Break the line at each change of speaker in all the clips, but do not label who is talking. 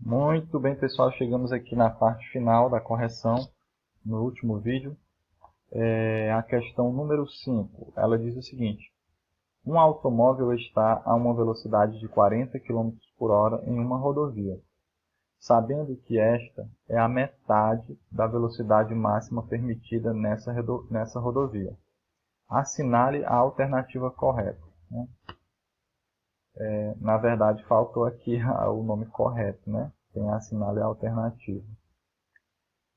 Muito bem, pessoal, chegamos aqui na parte final da correção, no último vídeo. A questão número 5, ela diz o seguinte: um automóvel está a uma velocidade de 40 quilômetros por hora em uma rodovia, sabendo que esta é a metade da velocidade máxima permitida nessa rodovia. Assinale a alternativa correta, né? Na verdade, faltou aqui o nome correto, né? Tem assinale a alternativa.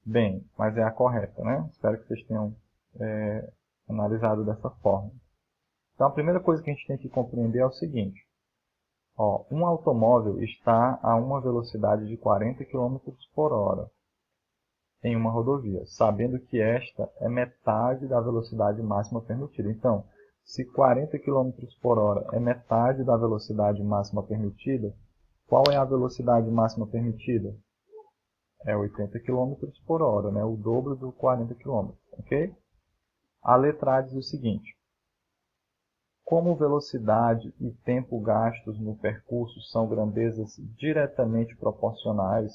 Bem, mas é a correta, né? Espero que vocês tenham analisado dessa forma. Então, a primeira coisa que a gente tem que compreender é o seguinte. Um automóvel está a uma velocidade de 40 quilômetros por hora em uma rodovia, sabendo que esta é metade da velocidade máxima permitida. Então, se 40 quilômetros por hora é metade da velocidade máxima permitida, qual é a velocidade máxima permitida? É 80 quilômetros por hora, né? O dobro do 40 quilômetros, ok? A letra A diz o seguinte: como velocidade e tempo gastos no percurso são grandezas diretamente proporcionais,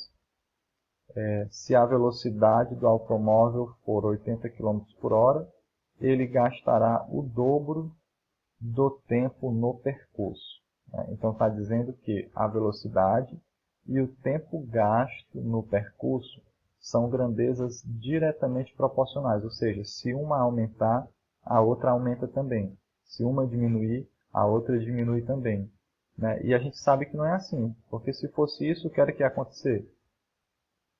se a velocidade do automóvel for 80 km por hora, ele gastará o dobro do tempo no percurso. Então está dizendo que a velocidade e o tempo gasto no percurso são grandezas diretamente proporcionais, ou seja, se uma aumentar, a outra aumenta também. Se uma diminuir, a outra diminui também. E a gente sabe que não é assim, porque se fosse isso, o que era que ia acontecer?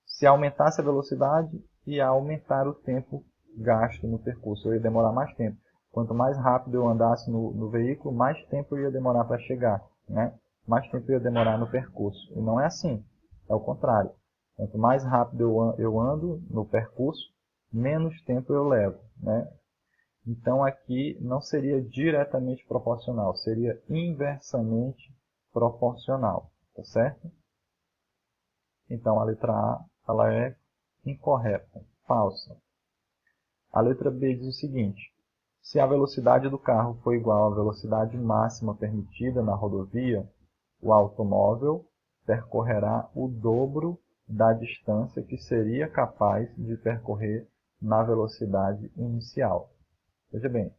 Se aumentasse a velocidade, ia aumentar o tempo gasto no percurso, eu ia demorar mais tempo. Quanto mais rápido eu andasse no veículo, mais tempo eu ia demorar para chegar, né? Mais tempo eu ia demorar no percurso. E não é assim, é o contrário. Quanto mais rápido eu ando no percurso, menos tempo eu levo, né? Então aqui não seria diretamente proporcional, seria inversamente proporcional, tá certo? Então a letra A ela é incorreta, falsa. A letra B diz o seguinte: se a velocidade do carro for igual à velocidade máxima permitida na rodovia, o automóvel percorrerá o dobro da distância que seria capaz de percorrer na velocidade inicial. Veja bem,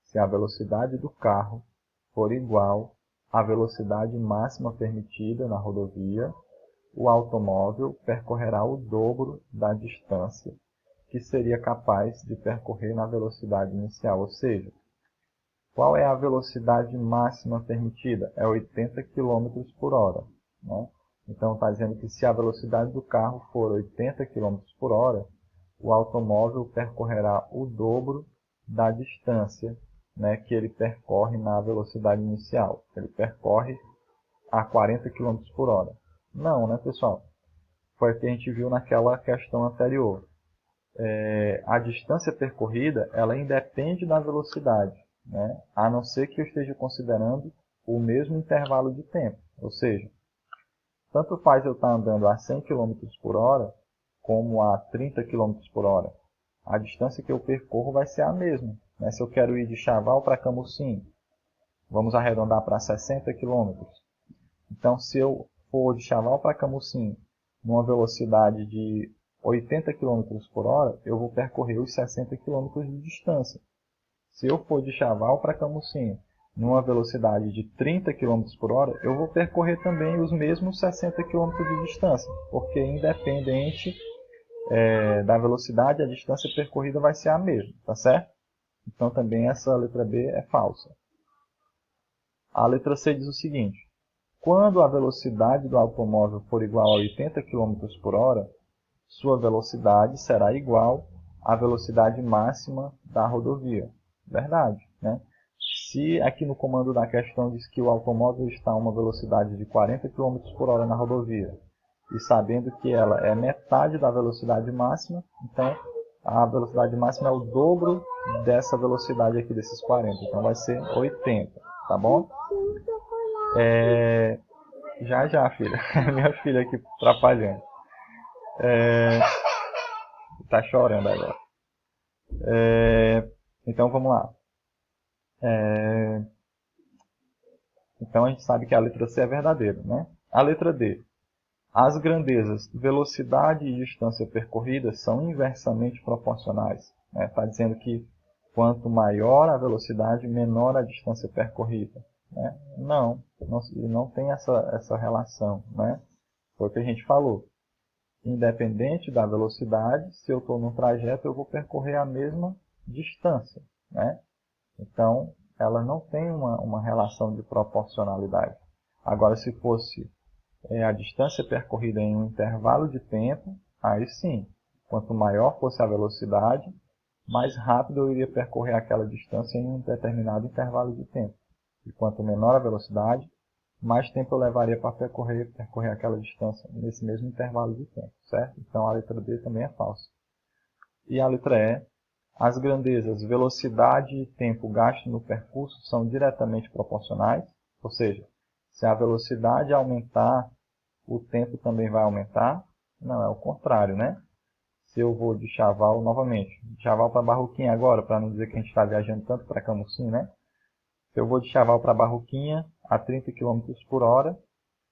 se a velocidade do carro for igual à velocidade máxima permitida na rodovia, o automóvel percorrerá o dobro da distância que seria capaz de percorrer na velocidade inicial. Ou seja, qual é a velocidade máxima permitida? É 80 km por hora. Né? Então está dizendo que se a velocidade do carro for 80 km por hora, o automóvel percorrerá o dobro da distância, né, que ele percorre na velocidade inicial. Ele percorre a 40 km por hora. Não, né, pessoal? Foi o que a gente viu naquela questão anterior. A distância percorrida ela independe da velocidade, né? A não ser que eu esteja considerando o mesmo intervalo de tempo. Ou seja, tanto faz eu estar andando a 100 km por hora como a 30 km por hora. A distância que eu percorro vai ser a mesma. Né? Se eu quero ir de Chaval para Camusim, vamos arredondar para 60 km. Então, se eu for de Chaval para Camusim numa velocidade de 80 km por hora, eu vou percorrer os 60 km de distância. Se eu for de Chaval para Camusim numa velocidade de 30 km por hora, eu vou percorrer também os mesmos 60 km de distância, porque independente da velocidade, a distância percorrida vai ser a mesma, tá certo? Então também essa letra B é falsa. A letra C diz o seguinte: quando a velocidade do automóvel for igual a 80 km por hora, sua velocidade será igual à velocidade máxima da rodovia. Verdade, né? Se aqui no comando da questão diz que o automóvel está a uma velocidade de 40 km por hora na rodovia, e sabendo que ela é metade da velocidade máxima, então a velocidade máxima é o dobro dessa velocidade aqui, desses 40. Então vai ser 80, tá bom? Já, filha. Minha filha aqui atrapalhando. Tá chorando agora. Então vamos lá. Então a gente sabe que a letra C é verdadeira, né? A letra D. As grandezas velocidade e distância percorrida são inversamente proporcionais. Está dizendo que quanto maior a velocidade, menor a distância percorrida. Né? Não tem essa relação. Né? Foi o que a gente falou. Independente da velocidade, se eu estou num trajeto, eu vou percorrer a mesma distância. Né? Então, ela não tem uma relação de proporcionalidade. Agora, se fosse a distância percorrida em um intervalo de tempo, aí sim, quanto maior fosse a velocidade, mais rápido eu iria percorrer aquela distância em um determinado intervalo de tempo. E quanto menor a velocidade, mais tempo eu levaria para percorrer aquela distância nesse mesmo intervalo de tempo, certo? Então a letra D também é falsa. E a letra E, as grandezas velocidade e tempo gasto no percurso são diretamente proporcionais, ou seja, se a velocidade aumentar, o tempo também vai aumentar? Não, é o contrário, né? Se eu vou de Chaval, novamente, de Chaval para Barroquinha agora, para não dizer que a gente está viajando tanto para Camusim, né? Se eu vou de Chaval para Barroquinha a 30 km por hora,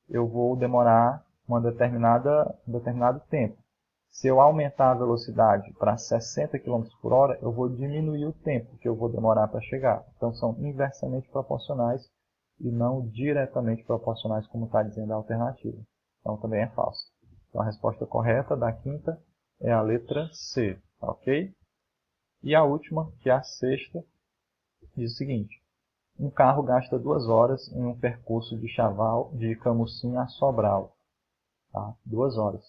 eu vou demorar um determinado tempo. Se eu aumentar a velocidade para 60 km por hora, eu vou diminuir o tempo que eu vou demorar para chegar. Então são inversamente proporcionais e não diretamente proporcionais, como está dizendo a alternativa. Então também é falso. Então a resposta correta da quinta é a letra C, ok? E a última, que é a sexta, diz o seguinte: um carro gasta 2 horas em um percurso de Camusim a Sobral. Tá? 2 horas.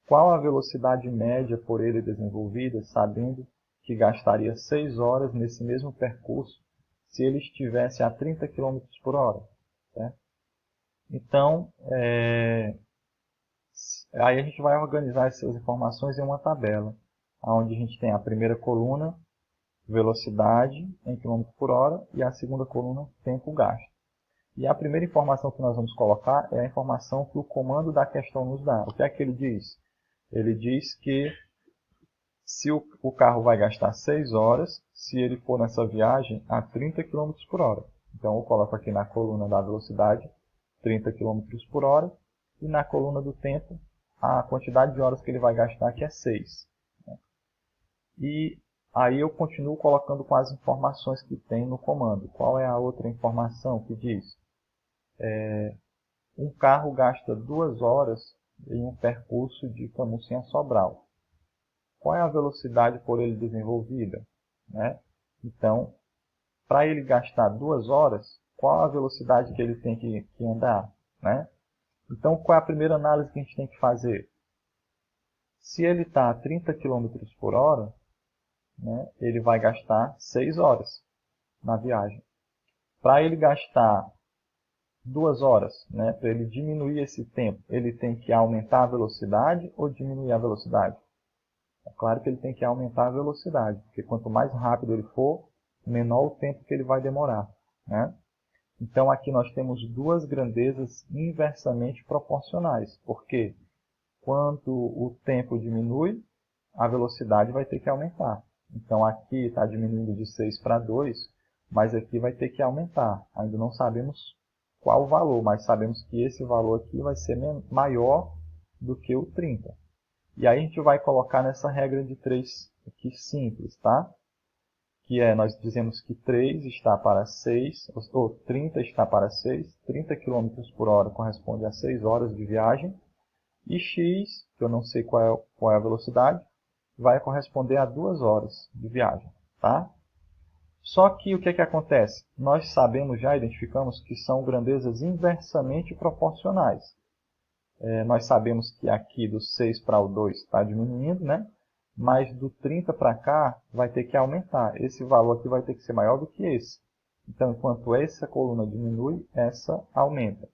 Qual a velocidade média por ele desenvolvida, sabendo que gastaria 6 horas nesse mesmo percurso se ele estivesse a 30 km por hora? Certo? Então, aí a gente vai organizar essas informações em uma tabela, onde a gente tem a primeira coluna, velocidade em km por hora, e a segunda coluna, tempo gasto. E a primeira informação que nós vamos colocar é a informação que o comando da questão nos dá. O que é que ele diz? Ele diz que se o carro vai gastar 6 horas, se ele for nessa viagem a 30 km por hora. Então eu coloco aqui na coluna da velocidade 30 km por hora e na coluna do tempo a quantidade de horas que ele vai gastar, que é 6. E aí eu continuo colocando com as informações que tem no comando. Qual é a outra informação que diz? Um carro gasta 2 horas em um percurso de Camusim a Sobral. Qual é a velocidade por ele desenvolvida? Né? Então, para ele gastar 2 horas, qual a velocidade que ele tem que andar? Né? Então, qual é a primeira análise que a gente tem que fazer? Se ele está a 30 km por hora, né, ele vai gastar 6 horas na viagem. Para ele gastar 2 horas, né, para ele diminuir esse tempo, ele tem que aumentar a velocidade ou diminuir a velocidade? É claro que ele tem que aumentar a velocidade, porque quanto mais rápido ele for, menor o tempo que ele vai demorar. Né? Então aqui nós temos duas grandezas inversamente proporcionais, porque quanto o tempo diminui, a velocidade vai ter que aumentar. Então aqui está diminuindo de 6 para 2, mas aqui vai ter que aumentar. Ainda não sabemos qual o valor, mas sabemos que esse valor aqui vai ser maior do que o 30. E aí a gente vai colocar nessa regra de 3 aqui simples, tá? Que é, nós dizemos que 3 está para 6, ou 30 está para 6, 30 km por hora corresponde a 6 horas de viagem, e x, que eu não sei qual é a velocidade, vai corresponder a 2 horas de viagem, tá? Só que o que acontece? Nós sabemos, já identificamos que são grandezas inversamente proporcionais. Nós sabemos que aqui do 6 para o 2 está diminuindo, né? Mas do 30 para cá vai ter que aumentar. Esse valor aqui vai ter que ser maior do que esse. Então, enquanto essa coluna diminui, essa aumenta.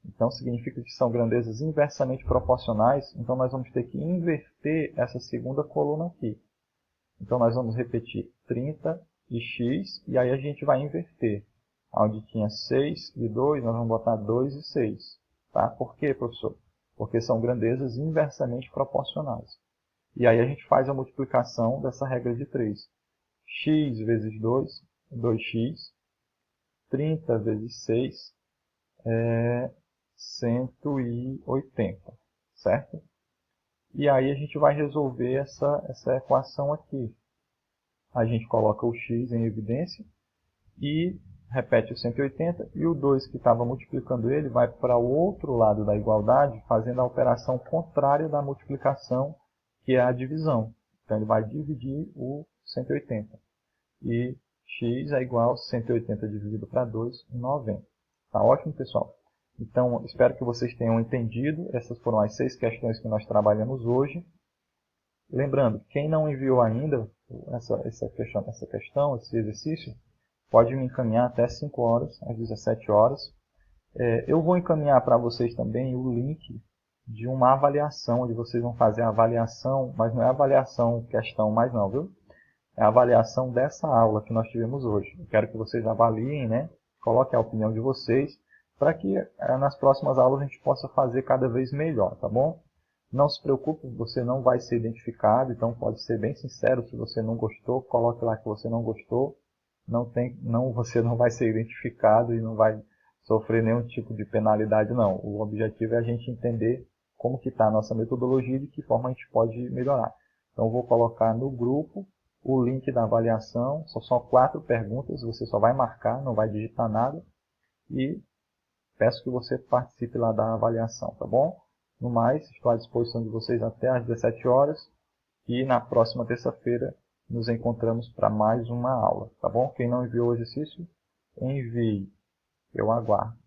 Então, significa que são grandezas inversamente proporcionais. Então, nós vamos ter que inverter essa segunda coluna aqui. Então, nós vamos repetir 30 e x, e aí a gente vai inverter. Onde tinha 6 e 2, nós vamos botar 2 e 6. Tá? Por quê, professor? Porque são grandezas inversamente proporcionais. E aí a gente faz a multiplicação dessa regra de 3. X vezes 2, 2x. 30 vezes 6 é 180. certo? E aí a gente vai resolver essa equação aqui. A gente coloca o x em evidência e repete o 180, e o 2 que estava multiplicando ele vai para o outro lado da igualdade, fazendo a operação contrária da multiplicação, que é a divisão. Então ele vai dividir o 180. E x é igual a 180 dividido para 2, 90. Tá ótimo, pessoal? Então, espero que vocês tenham entendido. Essas foram as 6 questões que nós trabalhamos hoje. Lembrando, quem não enviou ainda essa questão, esse exercício, pode me encaminhar até 5 horas, às 17 horas. Eu vou encaminhar para vocês também o link de uma avaliação, onde vocês vão fazer a avaliação, mas não é avaliação questão mais não, viu? É a avaliação dessa aula que nós tivemos hoje. Eu quero que vocês avaliem, né? Coloquem a opinião de vocês, para que nas próximas aulas a gente possa fazer cada vez melhor, tá bom? Não se preocupe, você não vai ser identificado, então pode ser bem sincero. Se você não gostou, coloque lá que você não gostou. Você não vai ser identificado e não vai sofrer nenhum tipo de penalidade, não. O objetivo é a gente entender como que está a nossa metodologia e de que forma a gente pode melhorar. Então eu vou colocar no grupo o link da avaliação. São 4 perguntas, você só vai marcar, não vai digitar nada. E peço que você participe lá da avaliação, tá bom? No mais, estou à disposição de vocês até às 17 horas. E na próxima terça-feira nos encontramos para mais uma aula, tá bom? Quem não enviou o exercício, envie. Eu aguardo.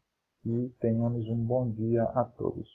E tenhamos um bom dia a todos.